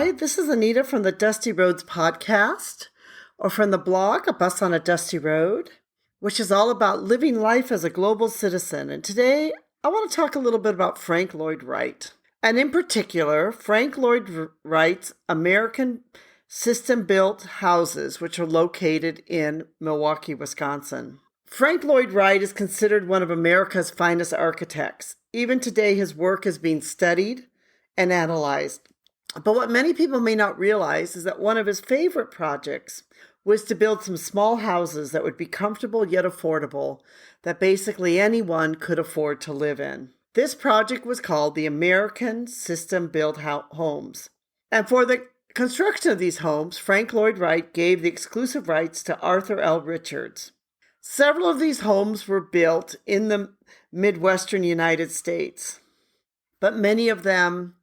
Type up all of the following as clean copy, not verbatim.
Hi, this is Anita from the Dusty Roads podcast, or from the blog A Bus on a Dusty Road, which is all about living life as a global citizen. And today I want to talk a little bit about Frank Lloyd Wright. And in particular, Frank Lloyd Wright's American system-built houses, which are located in Milwaukee, Wisconsin. Frank Lloyd Wright is considered one of America's finest architects. Even today, his work is being studied and analyzed. But what many people may not realize is that one of his favorite projects was to build some small houses that would be comfortable yet affordable, that basically anyone could afford to live in. This project was called the American System-Built Homes. And for the construction of these homes, Frank Lloyd Wright gave the exclusive rights to Arthur L. Richards. Several of these homes were built in the Midwestern United States, but many of them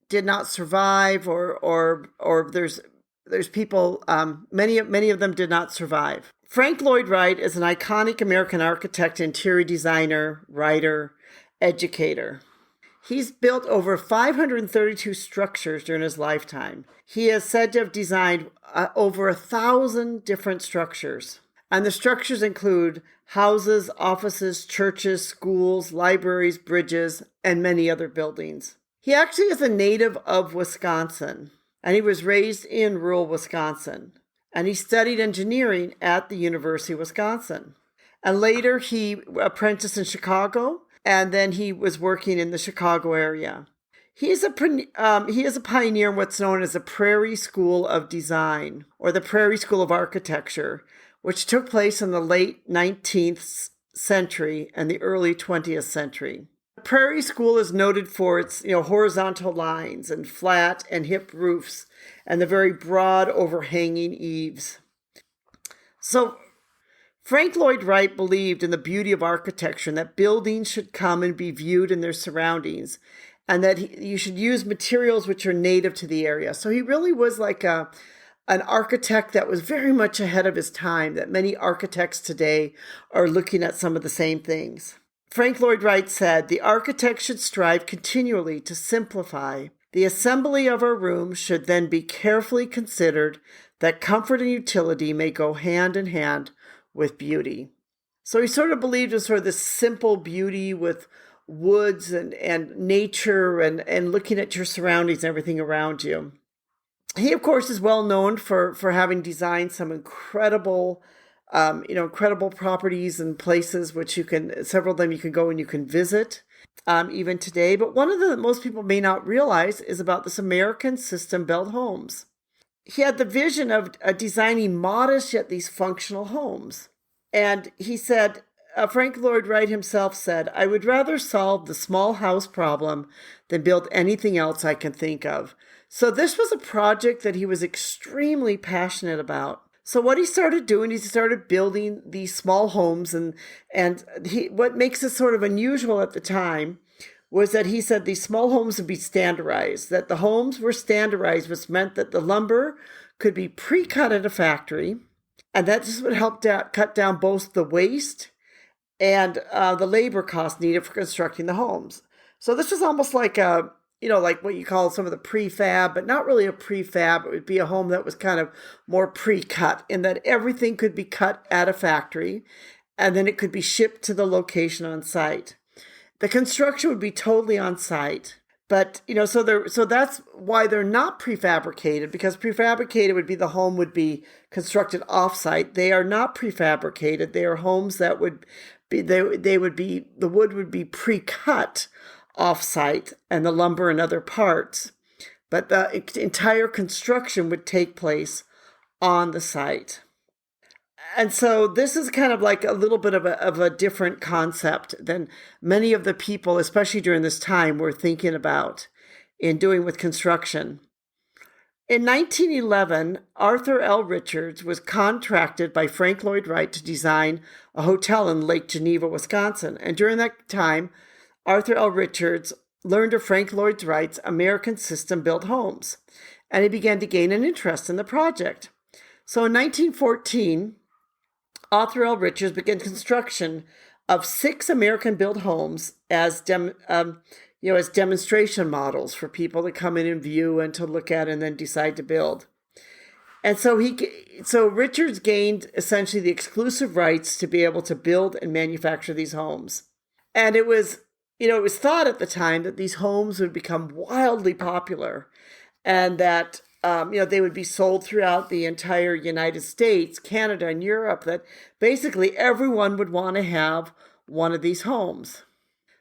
did not survive, or there's people, many of them did not survive. Frank Lloyd Wright is an iconic American architect, interior designer, writer, educator. He's built over 532 structures during his lifetime. He is said to have designed over 1,000 different structures. And the structures include houses, offices, churches, schools, libraries, bridges, and many other buildings. He actually is a native of Wisconsin, and he was raised in rural Wisconsin. And he studied engineering at the University of Wisconsin. And later he apprenticed in Chicago, and then he was working in the Chicago area. He is a pioneer in what's known as the Prairie School of Design, or the Prairie School of Architecture, which took place in the late 19th century and the early 20th century. The Prairie School is noted for its horizontal lines and flat and hip roofs and the very broad overhanging eaves. So Frank Lloyd Wright believed in the beauty of architecture and that buildings should come and be viewed in their surroundings, and that you should use materials which are native to the area. So he really was like an architect that was very much ahead of his time, that many architects today are looking at some of the same things. Frank Lloyd Wright said, "The architect should strive continually to simplify. The assembly of our rooms should then be carefully considered, that comfort and utility may go hand in hand with beauty." So he sort of believed in sort of this simple beauty with woods and nature and looking at your surroundings and everything around you. He, of course, is well known for having designed some incredible properties and places, which several of them you can go and you can visit even today. But one of them that most people may not realize is about this American system-built homes. He had the vision of designing modest yet these functional homes. And he said, Frank Lloyd Wright himself said, "I would rather solve the small house problem than build anything else I can think of." So this was a project that he was extremely passionate about. So what he started doing is he started building these small homes, and what makes it sort of unusual at the time was that he said these small homes would be standardized, that the homes were standardized, which meant that the lumber could be pre-cut at a factory, and that just would help cut down both the waste and the labor costs needed for constructing the homes. So this was almost like like what you call some of the prefab, but not really a prefab. It would be a home that was kind of more pre-cut, in that everything could be cut at a factory, and then it could be shipped to the location on site. The construction would be totally on site. But, so that's why they're not prefabricated, because prefabricated would be the home would be constructed off-site. They are not prefabricated. They are homes that would be, the wood would be pre-cut off-site and the lumber and other parts. But the entire construction would take place on the site. And so this is kind of like a little bit of a different concept than many of the people, especially during this time, were thinking about in doing with construction. In 1911, Arthur L. Richards was contracted by Frank Lloyd Wright to design a hotel in Lake Geneva, Wisconsin. And during that time, Arthur L. Richards learned of Frank Lloyd Wright's American System-Built Homes, and he began to gain an interest in the project. So in 1914, Arthur L. Richards began construction of 6 American-built homes as as demonstration models for people to come in and view and to look at and then decide to build. And so Richards gained essentially the exclusive rights to be able to build and manufacture these homes. And it was thought at the time that these homes would become wildly popular and that, they would be sold throughout the entire United States, Canada, and Europe, that basically everyone would want to have one of these homes.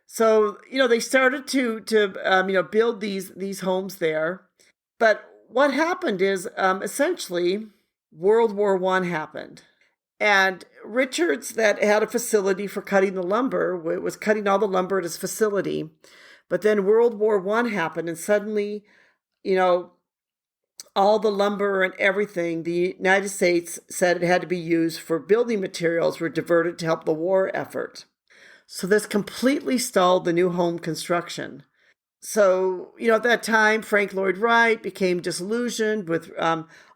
So, they started to build these homes there. But what happened is essentially World War I happened. And Richards, that had a facility for cutting the lumber, was cutting all the lumber at his facility. But then World War I happened, and suddenly, all the lumber and everything the United States said it had to be used for building materials were diverted to help the war effort. So this completely stalled the new home construction. So, at that time, Frank Lloyd Wright became disillusioned with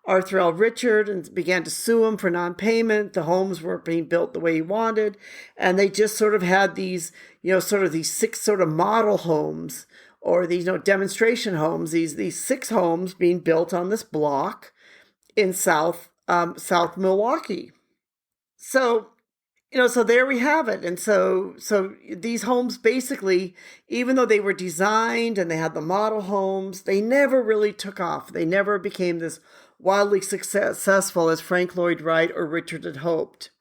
Arthur L. Richard and began to sue him for non-payment. The homes weren't being built the way he wanted. And they just sort of had these, these 6 sort of model homes or these, demonstration homes, these 6 homes being built on this block in South Milwaukee. So, so there we have it. And so these homes basically, even though they were designed and they had the model homes, they never really took off. They never became this wildly successful as Frank Lloyd Wright or Richard had hoped.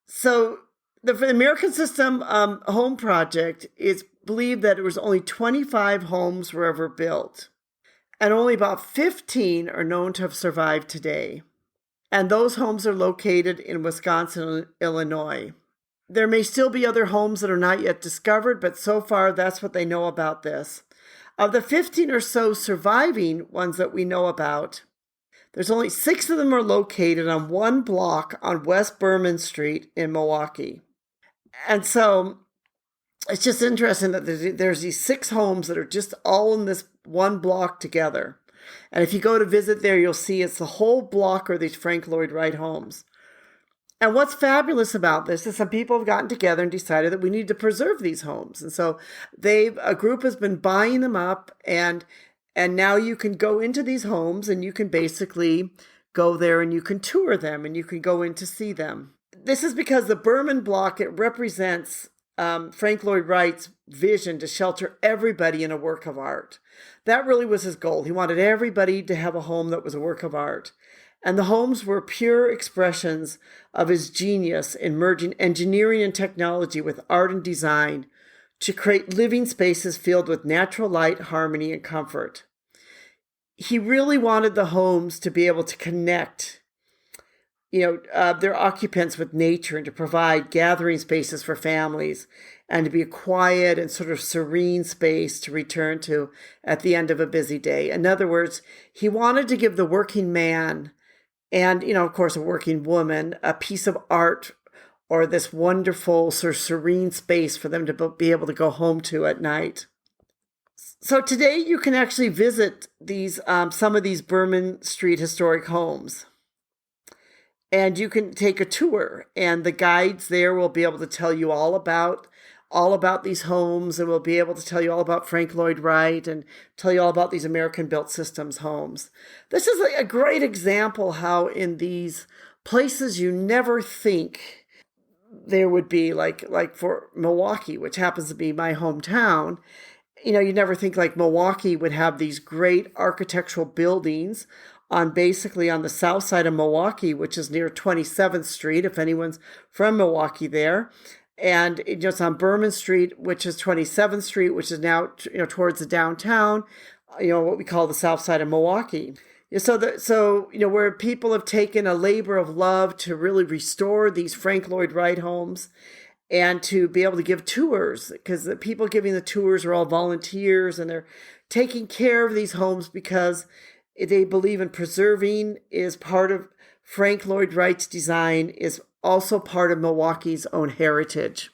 So the American System Home Project is believed that it was only 25 homes were ever built, and only about 15 are known to have survived today. And those homes are located in Wisconsin and Illinois. There may still be other homes that are not yet discovered, but so far that's what they know about this. Of the 15 or so surviving ones that we know about, there's only 6 of them are located on one block on West Berman Street in Milwaukee. And so it's just interesting that there's these 6 homes that are just all in this one block together. And if you go to visit there, you'll see it's the whole block are these Frank Lloyd Wright homes. And what's fabulous about this is some people have gotten together and decided that we need to preserve these homes. And so a group has been buying them up, and now you can go into these homes and you can basically go there and you can tour them and you can go in to see them. This is because the Berman block, it represents Frank Lloyd Wright's vision to shelter everybody in a work of art. That really was his goal. He wanted everybody to have a home that was a work of art. And the homes were pure expressions of his genius in merging engineering and technology with art and design to create living spaces filled with natural light, harmony, and comfort. He really wanted the homes to be able to connect their occupants with nature and to provide gathering spaces for families and to be a quiet and sort of serene space to return to at the end of a busy day. In other words, he wanted to give the working man and, of course, a working woman a piece of art or this wonderful sort of serene space for them to be able to go home to at night. So today you can actually visit these some of these Berman Street historic homes. And you can take a tour, and the guides there will be able to tell you all about these homes, and will be able to tell you all about Frank Lloyd Wright and tell you all about these American-built systems homes. This is a great example how in these places you never think there would be, like for Milwaukee, which happens to be my hometown, you never think like Milwaukee would have these great architectural buildings basically on the south side of Milwaukee, which is near 27th Street, if anyone's from Milwaukee there. And it's on Berman Street, which is 27th Street, which is now, towards the downtown, what we call the south side of Milwaukee. So where people have taken a labor of love to really restore these Frank Lloyd Wright homes and to be able to give tours, because the people giving the tours are all volunteers and they're taking care of these homes because they believe in preserving is part of Frank Lloyd Wright's design, is also part of Milwaukee's own heritage.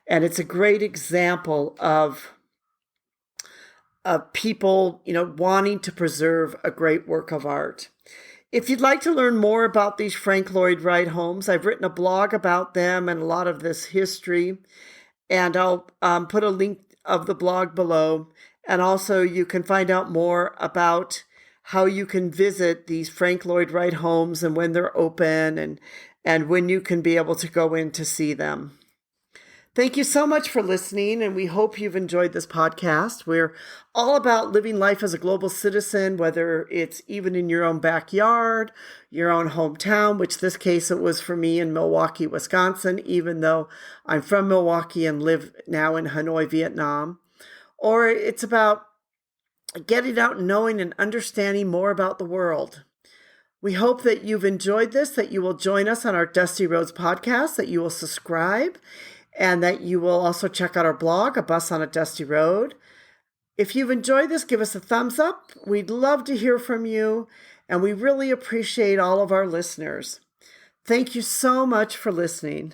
And it's a great example of people, wanting to preserve a great work of art. If you'd like to learn more about these Frank Lloyd Wright homes, I've written a blog about them and a lot of this history. And I'll put a link of the blog below. And also you can find out more about how you can visit these Frank Lloyd Wright homes and when they're open and when you can be able to go in to see them. Thank you so much for listening, and we hope you've enjoyed this podcast. We're all about living life as a global citizen, whether it's even in your own backyard, your own hometown, which this case it was for me in Milwaukee, Wisconsin, even though I'm from Milwaukee and live now in Hanoi, Vietnam. Or it's about getting out and knowing and understanding more about the world. We hope that you've enjoyed this, that you will join us on our Dusty Roads podcast, that you will subscribe, and that you will also check out our blog, A Bus on a Dusty Road. If you've enjoyed this, give us a thumbs up. We'd love to hear from you, and we really appreciate all of our listeners. Thank you so much for listening.